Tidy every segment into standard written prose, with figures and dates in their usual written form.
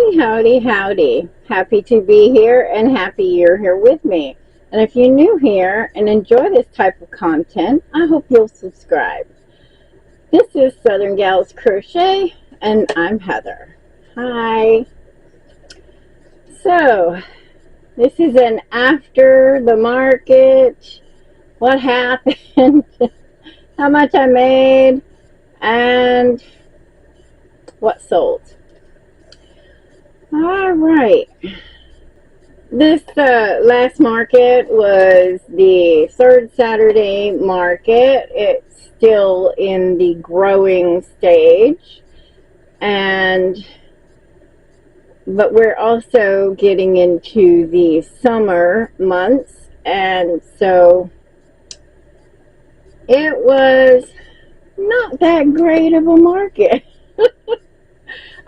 Howdy, howdy, howdy. Happy to be here and happy you're here with me. And if you're new here and enjoy this type of content, I hope you'll subscribe. This is Southern Gals Crochet and I'm Heather. Hi. So, this is an after the market, what happened, how much I made, and what sold. All right. This last market was the third Saturday market. It's still in the growing stage, but we're also getting into the summer months, and so it was not that great of a market.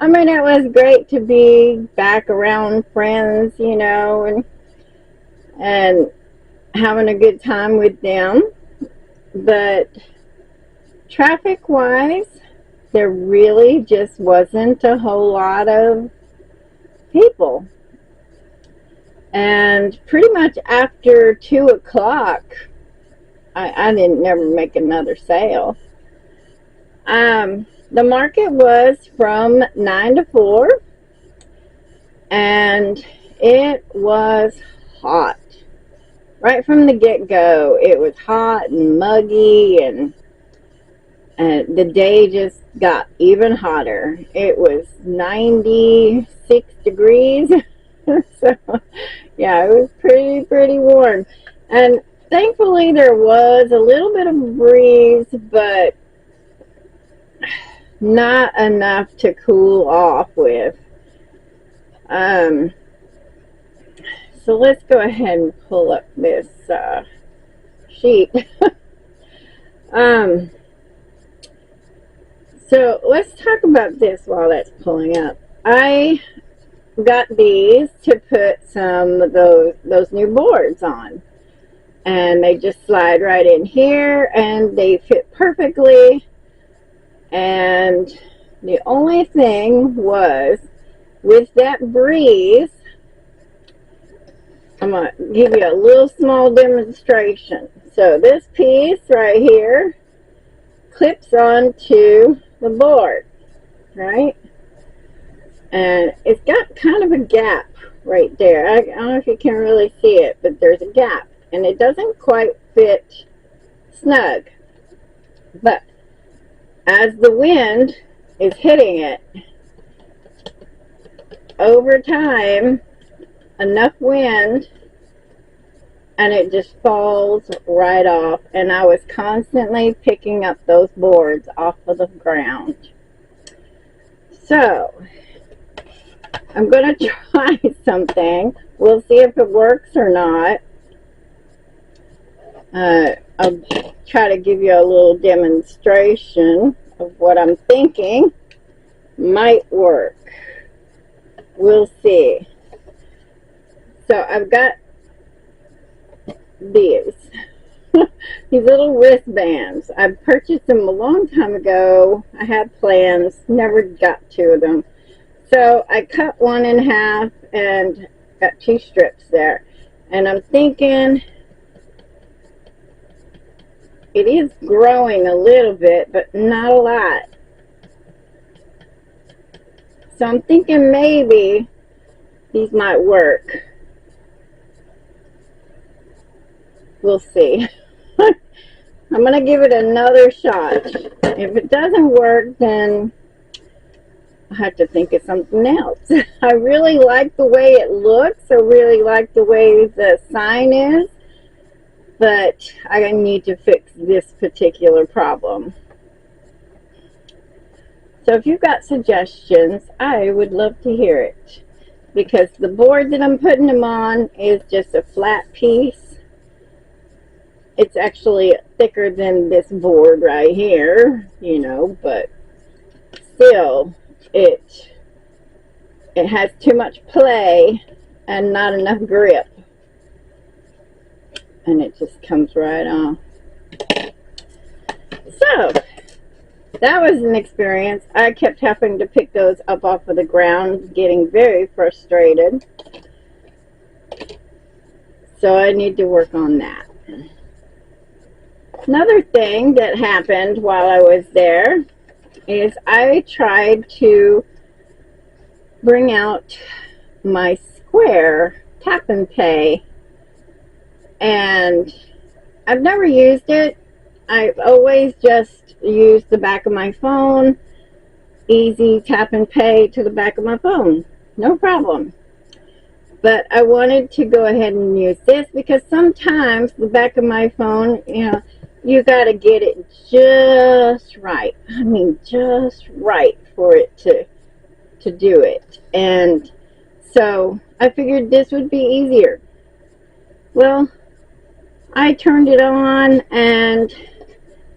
I mean, it was great to be back around friends, you know, and having a good time with them. But traffic-wise, there really just wasn't a whole lot of people. And pretty much after 2 o'clock, I didn't never make another sale. The market was from 9 to 4, and it was hot. Right from the get-go, it was hot and muggy, and the day just got even hotter. It was 96 degrees, so yeah, it was pretty warm. And thankfully there was a little bit of a breeze, but not enough to cool off with. So let's go ahead and pull up this sheet. So let's talk about this while that's pulling up. I got these to put some of those new boards on, and they just slide right in here and they fit perfectly. And the only thing was, with that breeze, I'm going to give you a little small demonstration. So this piece right here clips onto the board, right? And it's got kind of a gap right there. I don't know if you can really see it, but there's a gap. And it doesn't quite fit snug. But as the wind is hitting it, over time, enough wind, and it just falls right off. And I was constantly picking up those boards off of the ground. So, I'm going to try something. We'll see if it works or not. I'll try to give you a little demonstration of what I'm thinking might work. We'll see. So I've got these these little wristbands. I purchased them a long time ago. I had plans, never got to them. So I cut one in half and got 2 strips there. And I'm thinking it is growing a little bit, but not a lot. So I'm thinking maybe these might work. We'll see. I'm going to give it another shot. If it doesn't work, then I have to think of something else. I really like the way it looks. I really like the way the sign is. But I need to fix this particular problem. So if you've got suggestions, I would love to hear it. Because the board that I'm putting them on is just a flat piece. It's actually thicker than this board right here, you know, but still, it has too much play and not enough grip. And it just comes right off. So, that was an experience. I kept having to pick those up off of the ground, getting very frustrated. So I need to work on that. Another thing that happened while I was there is I tried to bring out my Square tap and pay, and I've never used it. I've always just used the back of my phone, easy tap and pay to the back of my phone, no problem. But I wanted to go ahead and use this because sometimes the back of my phone, you got to get it just right. I mean, just right for it to do it. And so I figured this would be easier. Well, I turned it on, and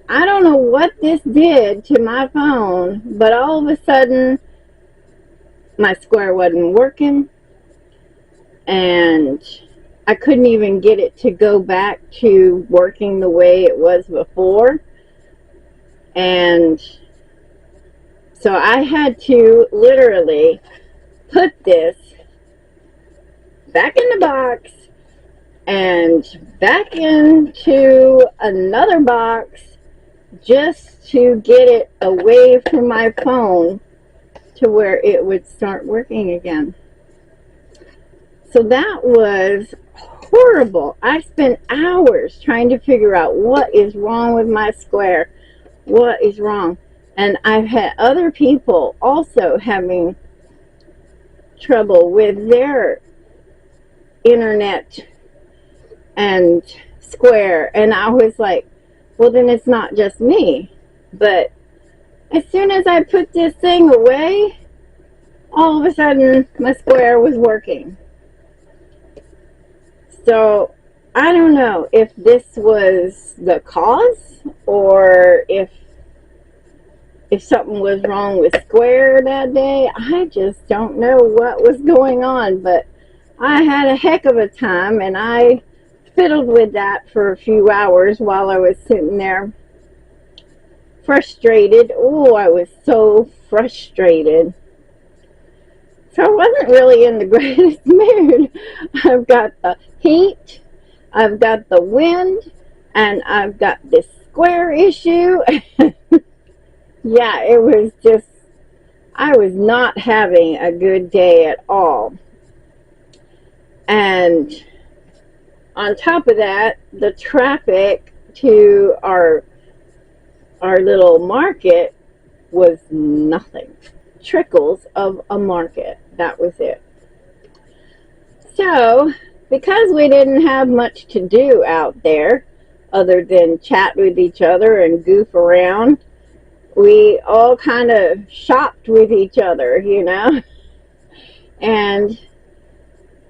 I don't know what this did to my phone, but all of a sudden my Square wasn't working, and I couldn't even get it to go back to working the way it was before. And so I had to literally put this back in the box and back into another box just to get it away from my phone to where it would start working again. So that was horrible. I spent hours trying to figure out what is wrong with my Square. What is wrong? And I've had other people also having trouble with their internet and Square. And I was like, well, then it's not just me. But as soon as I put this thing away, all of a sudden my Square was working. So I don't know if this was the cause, or if something was wrong with Square that day. I just don't know what was going on, but I had a heck of a time, and I fiddled with that for a few hours while I was sitting there frustrated. Oh, I was so frustrated. So I wasn't really in the greatest mood. I've got the heat, I've got the wind, and I've got this Square issue. Yeah, it was just, I was not having a good day at all. And on top of that, the traffic to our little market was nothing. Trickles of a market. That was it. So, because we didn't have much to do out there other than chat with each other and goof around, we all kind of shopped with each other, And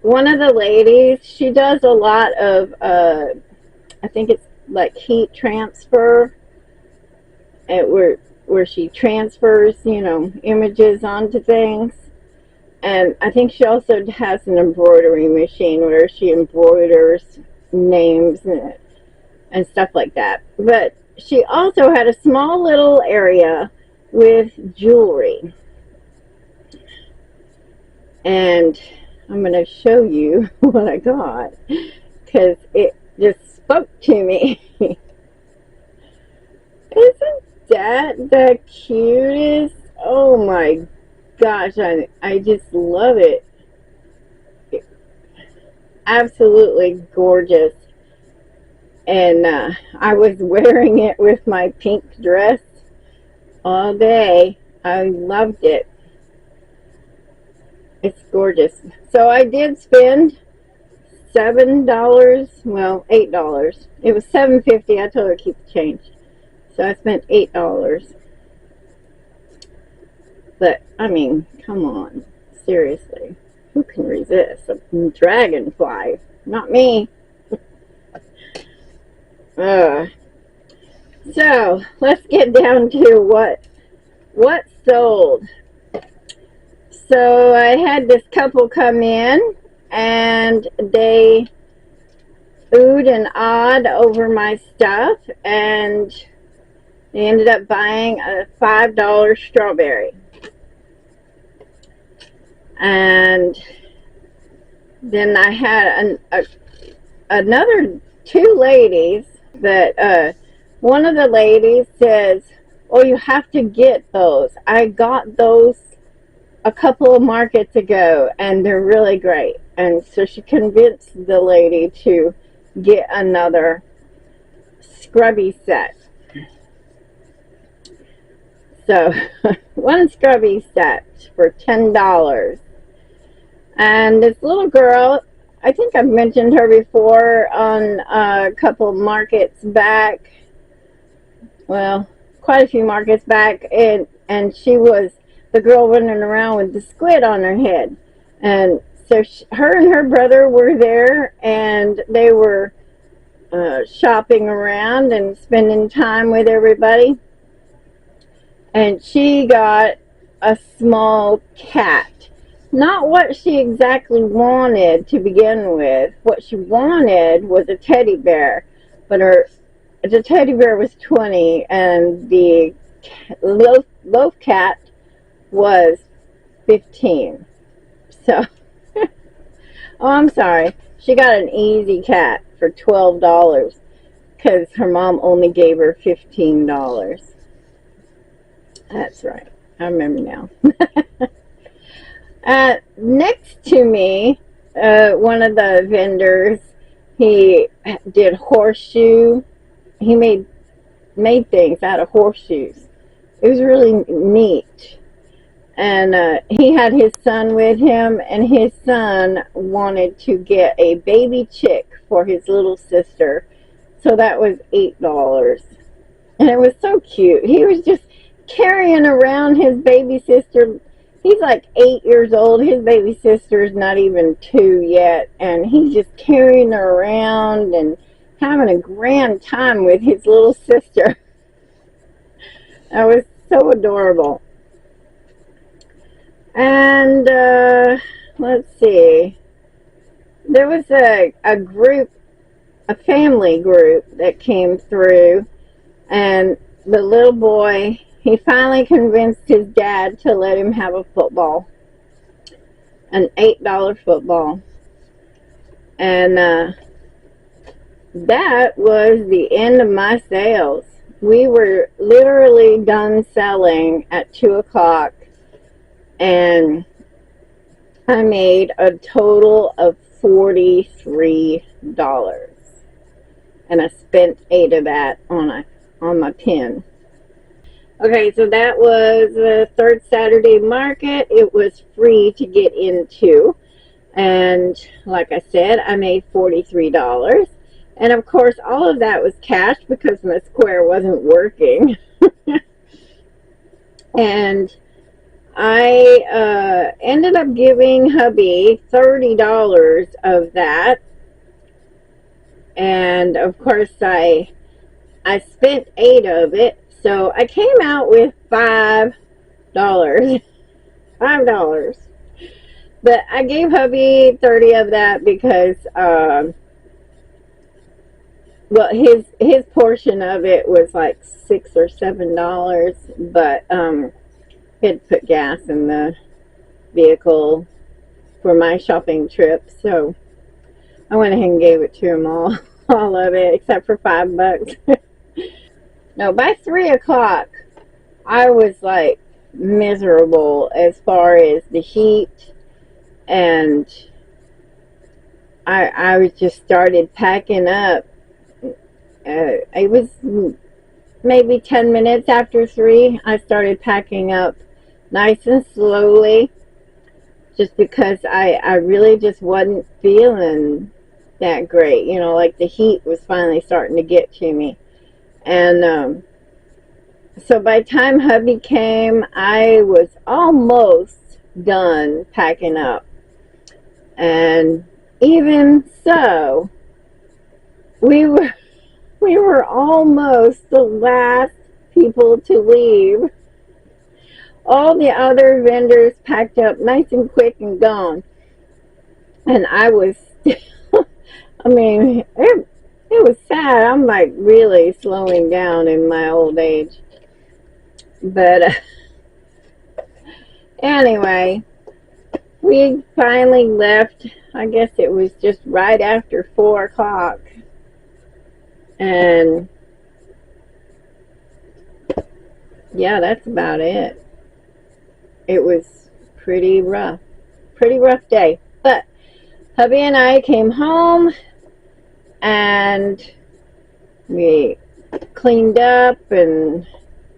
one of the ladies, she does a lot of, I think it's like heat transfer, where she transfers, images onto things. And I think she also has an embroidery machine where she embroiders names and stuff like that. But she also had a small little area with jewelry. And I'm going to show you what I got, because it just spoke to me. Isn't that the cutest? Oh my gosh, I just love it. Absolutely gorgeous. And I was wearing it with my pink dress all day. I loved it. It's gorgeous. So I did spend $7, well, $8. It was $7.50. I told her to keep the change. So I spent $8. But, I mean, come on. Seriously. Who can resist a dragonfly? Not me. So, let's get down to what sold. So, I had this couple come in, and they oohed and awed over my stuff, and They ended up buying a $5 strawberry. And then I had another two ladies that one of the ladies says, "Oh, you have to get those. I got those a couple of markets ago, and they're really great." And so she convinced the lady to get another scrubby set. So one scrubby set for $10. And this little girl, I think I've mentioned her before on a couple markets back. Well, quite a few markets back, and she was the girl running around with the squid on her head. And so her and her brother were there, and they were shopping around and spending time with everybody. And she got a small cat. Not what she exactly wanted to begin with. What she wanted was a teddy bear, but the teddy bear was 20, and the loaf cat was 15. So, oh, I'm sorry. She got an easy cat for $12 because her mom only gave her $15. That's right. I remember now. Next to me, one of the vendors, he did horseshoe. He made things out of horseshoes. It was really neat. And he had his son with him, and his son wanted to get a baby chick for his little sister. So that was $8. And it was so cute. He was just carrying around his baby sister. He's like 8 years old. His baby sister's not even 2 yet. And he's just carrying her around and having a grand time with his little sister. That was so adorable. And let's see. There was a group, a family group that came through. And the little boy, he finally convinced his dad to let him have a football, an $8 football. And that was the end of my sales. We were literally done selling at 2 o'clock, and I made a total of $43. And I spent 8 of that on my pin. Okay, so that was the third Saturday market. It was free to get into. And like I said, I made $43. And of course, all of that was cash because my square wasn't working. And I ended up giving hubby $30 of that. And of course, I spent 8 of it. So I came out with $5. $5. But I gave hubby 30 of that because, well, his portion of it was like $6 or $7. But he had to put gas in the vehicle for my shopping trip. So I went ahead and gave it to him all of it, except for $5. No, by 3 o'clock, I was like miserable as far as the heat, and I was just started packing up. It was maybe 10 minutes after 3. I started packing up nice and slowly, just because I really just wasn't feeling that great. You know, like the heat was finally starting to get to me. And so by the time hubby came, I was almost done packing up. And even so, we were almost the last people to leave. All the other vendors packed up nice and quick and gone. And I was still, I mean, it it was sad. I'm like really slowing down in my old age. But anyway, we finally left. I guess it was just right after 4 o'clock. And yeah, that's about it. It was pretty rough. Pretty rough day. But hubby and I came home and we cleaned up and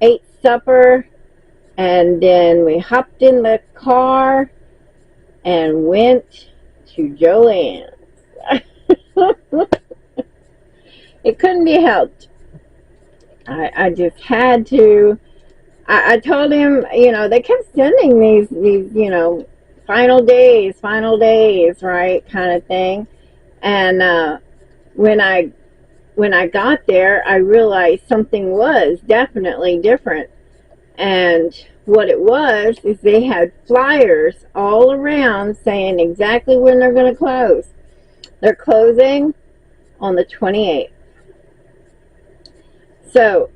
ate supper, and then we hopped in the car and went to Joanne's. It couldn't be helped. I just had to. I told him, they kept sending these, final days, right, kind of thing. And when I got there, I realized something was definitely different. And what it was is they had flyers all around saying exactly when they're going to close. They're closing on the 28th. So,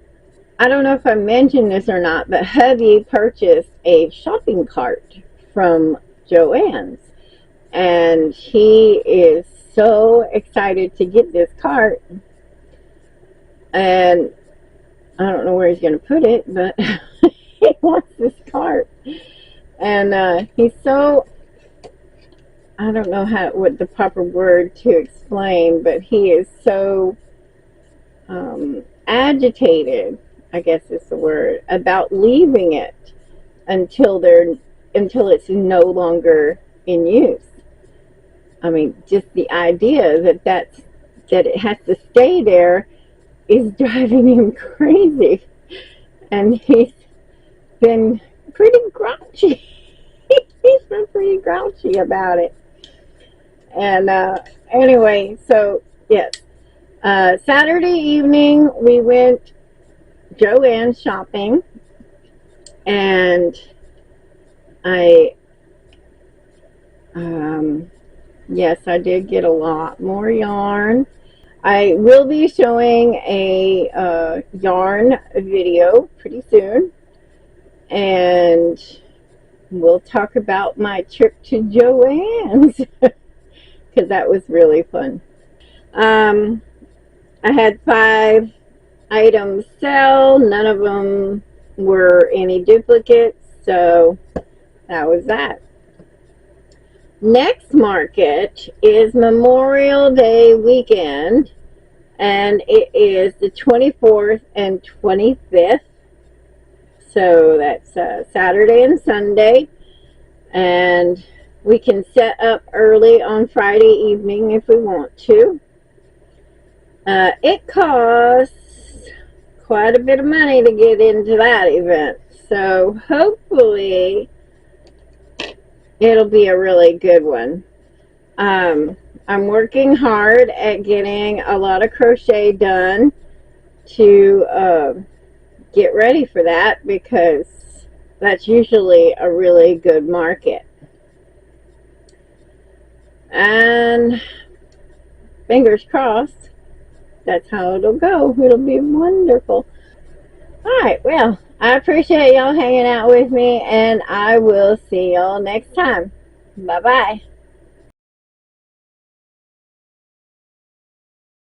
I don't know if I mentioned this or not, but hubby purchased a shopping cart from Joann's. And he is so excited to get this cart. And I don't know where he's going to put it, but he wants this cart. And he's so, I don't know what the proper word to explain, but he is so agitated, I guess is the word, about leaving it until it's no longer in use. I mean, just the idea that it has to stay there is driving him crazy. And he's been pretty grouchy. He's been pretty grouchy about it. And anyway, so yes. Saturday evening we went Joanne shopping, and yes, I did get a lot more yarn. I will be showing a yarn video pretty soon, and we'll talk about my trip to Joann's because that was really fun. I had 5 items sell. None of them were any duplicates, so that was that. Next market is Memorial Day weekend, and it is the 24th and 25th. So that's Saturday and Sunday, and we can set up early on Friday evening if we want to. It costs quite a bit of money to get into that event, so hopefully it'll be a really good one. I'm working hard at getting a lot of crochet done to get ready for that, because that's usually a really good market. And fingers crossed, that's how it'll go. It'll be wonderful. Alright, well, I appreciate y'all hanging out with me, and I will see y'all next time. Bye-bye.